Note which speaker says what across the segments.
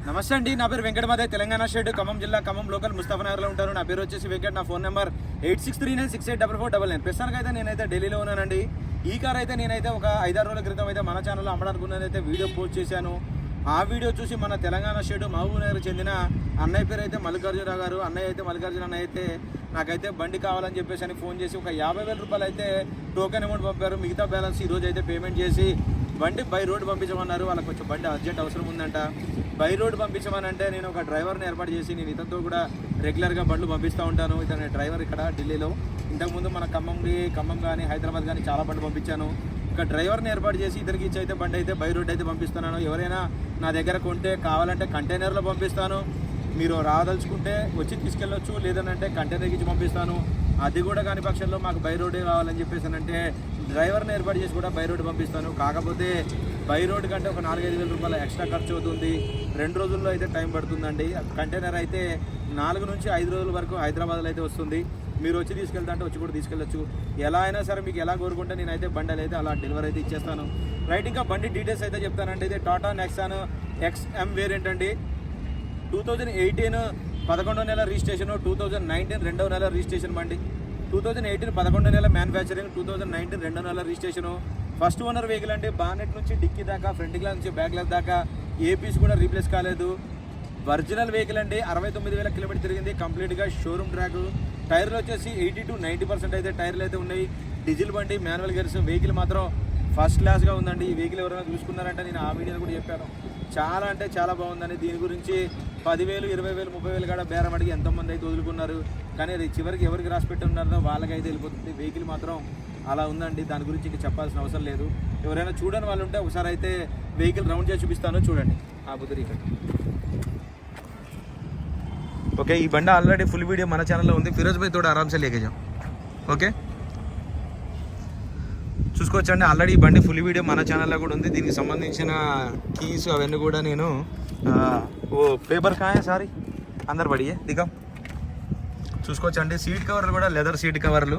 Speaker 1: నమస్తే అండి, నా పేరు వెంకట మాదే, తెలంగాణ స్టేట్ ఖమ్మం జిల్లా ఖమ్మం లోకల్ ముస్తాఫనగర్లో ఉంటాను. నా పేరు వచ్చేసి వెంకట్. నా ఫోన్ నెంబర్ 8639684499. ప్రస్తుతానికి అయితే నేనైతే ఢిల్లీలో ఉన్నానండి. ఈ కార్ అయితే నేనైతే ఒక 5-6 రోజుల క్రితం అయితే మన ఛానల్లో అమ్మడానికి వీడియో పోస్ట్ చేశాను. ఆ వీడియో చూసి మన తెలంగాణ స్టేట్ మహబూబ్ నగర్ చెందిన అన్నయ్య పేరు అయితే మల్లికార్జునరావు గారు. అన్నయ్య అయితే మల్లికార్జున అన్నయ్య అయితే నాకైతే బండి కావాలని చెప్పేసి అని ఫోన్ చేసి ఒక 50,000 రూపాయలు అయితే టోకెన్ అమౌంట్ పంపారు. మిగతా బ్యాలెన్స్ ఈరోజు అయితే పేమెంట్ చేసి బండి బై రోడ్ పంపించమన్నారు. వాళ్ళకి కొంచెం బండి అర్జెంట్ అవసరం ఉందంట. బై రోడ్ పంపించమని అంటే నేను ఒక డ్రైవర్ని ఏర్పాటు చేసి నేను ఇతనితో కూడా రెగ్యులర్గా బండ్లు పంపిస్తూ ఉంటాను. ఇతని డ్రైవర్ ఇక్కడ ఢిల్లీలో. ఇంతకుముందు మన ఖమ్మం కానీ హైదరాబాద్ కానీ చాలా బండ్లు పంపించాను. ఒక డ్రైవర్ని ఏర్పాటు చేసి ఇతనికి ఇచ్చి అయితే బండి అయితే బై రోడ్ అయితే పంపిస్తున్నాను. ఎవరైనా నా దగ్గర కొంటే కావాలంటే కంటైనర్లో పంపిస్తాను. మీరు రాదలుచుకుంటే వచ్చి తీసుకెళ్ళొచ్చు, లేదనంటే కంటైనర్కి ఇచ్చి పంపిస్తాను. అది కూడా కాని పక్షంలో మాకు బై రోడే కావాలని చెప్పేసానంటే డ్రైవర్ని ఏర్పాటు చేసి కూడా బై రోడ్ పంపిస్తాను. కాకపోతే బై రోడ్ కంటే ఒక 4-5 వేల రూపాయలు ఎక్స్ట్రా ఖర్చు అవుతుంది. 2 రోజుల్లో అయితే టైం పడుతుందండి. కంటైనర్ అయితే 4 నుంచి 5 రోజుల వరకు హైదరాబాద్లో అయితే వస్తుంది. మీరు వచ్చి తీసుకెళ్తా అంటే వచ్చి కూడా తీసుకెళ్ళచ్చు. ఎలా అయినా సరే మీకు ఎలా కోరుకుంటే నేనైతే బండి అయితే అలా డెలివరీ అయితే ఇచ్చేస్తాను. రైట్, ఇంకా బండి డీటెయిల్స్ అయితే చెప్తానండి. ఇది టాటా నెక్సాన్ XM వేరియంట్ అండి. 2018 11వ నెల రిజిస్ట్రేషన్, 2019 2వ నెల రిజిస్ట్రేషన్ బండి. 2018 11వ నెల మ్యానుఫ్యాక్చరింగ్, 2019 2వ నెల రిజిస్ట్రేషను. ఫస్ట్ ఓనర్ వెహికల్ అంటే బానెట్ నుంచి డిక్కీ దాకా, ఫ్రంట్ గ్లాస్ నుంచి బ్యాక్ గ్లాస్ దాకా ఏ పీస్ కూడా రీప్లేస్ కాలేదు. ఒరిజినల్ వెహికల్ అండి. 69,000 కిలోమీటర్ తిరిగింది. కంప్లీట్గా షోరూమ్ ట్రాక్. టైర్లు వచ్చేసి 80 to 90% అయితే టైర్లు అయితే ఉన్నాయి. డీజిల్ బండి, మాన్యువల్ గేర్స్. వెహికల్ మాత్రం ఫస్ట్ క్లాస్గా ఉందండి. ఈ వెహికల్ ఎవరైనా చూసుకున్నారంటే నేను ఆ వీడియోలో కూడా చెప్పాను, చాలా అంటే చాలా బాగుందని. దీని గురించి 10,000, 20,000, 30,000 కూడా బేరం అడిగి ఎంతోమంది అయితే వదులుకున్నారు. కానీ అది చివరికి ఎవరికి రాసి పెట్టి ఉన్నారో వాళ్ళకైతే వెళ్ళిపోతుంది. వెహికల్ మాత్రం అలా ఉందండి. దాని గురించి ఇంకా చెప్పాల్సిన అవసరం లేదు. ఎవరైనా చూడని వాళ్ళు ఉంటే ఒకసారి అయితే వెహికల్ రౌండ్ చేసి చూపిస్తాను, చూడండి. ఆ బుద్ధి ఇక్కడ ఓకే. ఈ బండి ఆల్రెడీ ఫుల్ వీడియో మన ఛానల్లో ఉంది. ఫిరోజ్ భాయ్ తోడు ఆరామ్సే లేకేజాం. ఓకే, చూసుకోవచ్చండి. ఆల్రెడీ ఈ బండి ఫుల్ వీడియో మన ఛానల్లో కూడా ఉంది. దీనికి సంబంధించిన కీస్ అవన్నీ కూడా నేను పేపర్ కాయ సారీ అందరు పడియే దిగం చూసుకోవచ్చండి. సీట్ కవర్లు కూడా లెదర్ సీట్ కవర్లు.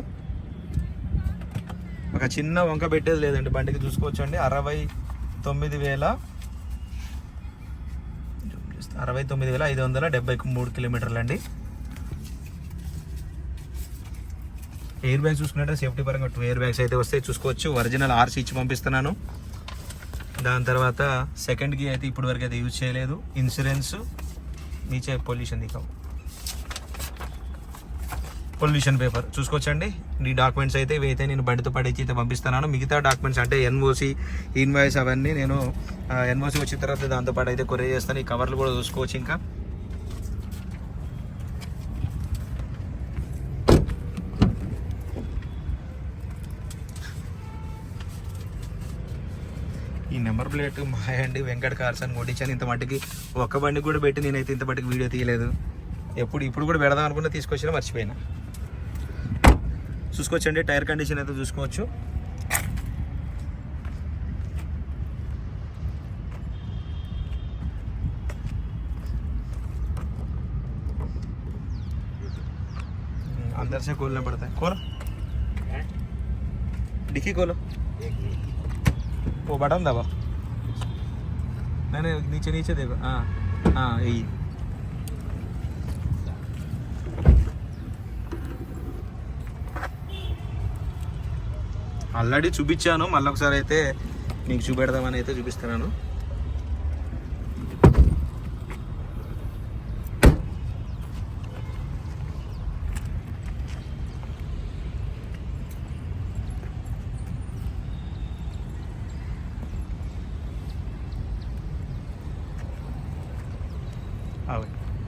Speaker 1: ఒక చిన్న వంక పెట్టేది లేదండి బండికి. చూసుకోవచ్చండి. 69,573 కిలోమీటర్లు అండి. ఎయిర్ బ్యాగ్స్ చూసుకున్నట్టే సేఫ్టీ పరంగా 2 ఎయిర్ బ్యాగ్స్ అయితే వస్తాయి. చూసుకోవచ్చు. ఒరిజినల్ RC ఇచ్చి పంపిస్తున్నాను. దాని తర్వాత సెకండ్కి అయితే ఇప్పటి వరకు అయితే యూజ్ చేయలేదు. ఇన్సూరెన్స్ నీచే పొల్యూషన్ పేపర్ చూసుకోవచ్చండి. ఈ డాక్యుమెంట్స్ అయితే ఇవైతే నేను బండితో పడేసి అయితే పంపిస్తున్నాను. మిగతా డాక్యుమెంట్స్ అంటే NOC, ఇన్వాయిస్ అవన్నీ నేను NOC వచ్చిన తర్వాత దాంతో పాటు అయితే కొరియర్ చేస్తాను. ఈ కవర్లు కూడా చూసుకోవచ్చు. ఇంకా ఈ నెంబర్ ప్లేట్ మాయ అండి. వెంకట్ కార్స్ అని కొట్టించాను. ఇంత మట్టికి ఒక్క బండి కూడా పెట్టి నేనైతే ఇంత మట్టికి వీడియో తీయలేదు. ఇప్పుడు కూడా పెడదాం అనుకున్నా, తీసుకొచ్చినా మర్చిపోయినా. చూసుకోవచ్చండి. టైర్ కండిషన్ అయితే చూసుకోవచ్చు. अंदर से खोलना पड़ता है. खोलो डिक्की खोलो. वो बटन दबा. नहीं नीचे देखो. हाँ यही. ఆల్రెడీ చూపించాను. మళ్ళీ ఒకసారి అయితే మీకు చూపెడదామని అయితే చూపిస్తున్నాను.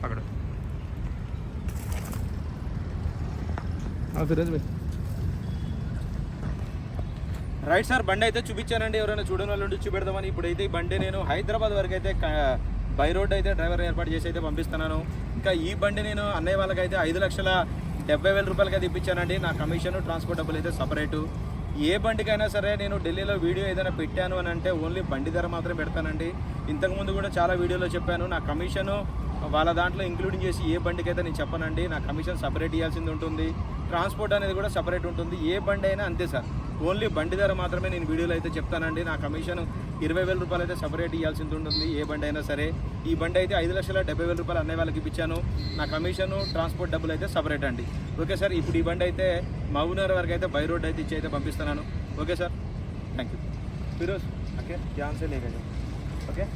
Speaker 1: పకడు ఫిరోజ్ భాయ్. రైట్ సార్, బండి అయితే చూపించానండి. ఎవరైనా చూడని వాళ్ళు ఉండి చూపెడదామని. ఇప్పుడైతే ఈ బండి నేను హైదరాబాద్ వరకు అయితే బై రోడ్ అయితే డ్రైవర్ ఏర్పాటు చేసి అయితే పంపిస్తున్నాను. ఇంకా ఈ బండి నేను అన్నయ్య వాళ్ళకైతే 5,70,000 రూపాయలకి అయితే ఇప్పించానండి. నా కమిషన్, ట్రాన్స్పోర్ట్ డబ్బులు అయితే సపరేటు. ఏ బండికైనా సరే నేను ఢిల్లీలో వీడియో ఏదైనా పెట్టాను అని అంటే ఓన్లీ బండి ధర మాత్రం పెడతానండి. ఇంతకుముందు కూడా చాలా వీడియోలో చెప్పాను. నా కమిషను వాళ్ళ దాంట్లో ఇంక్లూడింగ్ చేసి ఏ బండికి అయితే నేను చెప్పనండి. నా కమిషన్ సపరేట్ ఇవ్వాల్సింది ఉంటుంది. ట్రాన్స్పోర్ట్ అనేది కూడా సపరేట్ ఉంటుంది. ఏ బండి అయినా అంతే సార్. ఓన్లీ బండి ధర మాత్రమే నేను వీడియోలో అయితే చెప్తానండి. నా కమిషన్ 20,000 రూపాయలు అయితే సపరేట్ ఇవ్వాల్సి ఉంటుంది ఏ బండి అయినా సరే. ఈ బండి అయితే 5,70,000 రూపాయలు అన్నయ్య వాళ్ళకి ఇప్పించాను. నా కమిషన్ ట్రాన్స్పోర్ట్ డబ్బులు అయితే సపరేట్ అండి. ఓకే సార్, ఇప్పుడు ఈ బండి అయితే మహబూబ్నగర్ వరకు అయితే బై రోడ్ అయితే ఇచ్చి అయితే పంపిస్తున్నాను. Okay sir, thank you. Firoz okay ధ్యాన్ సే లేక ఓకే.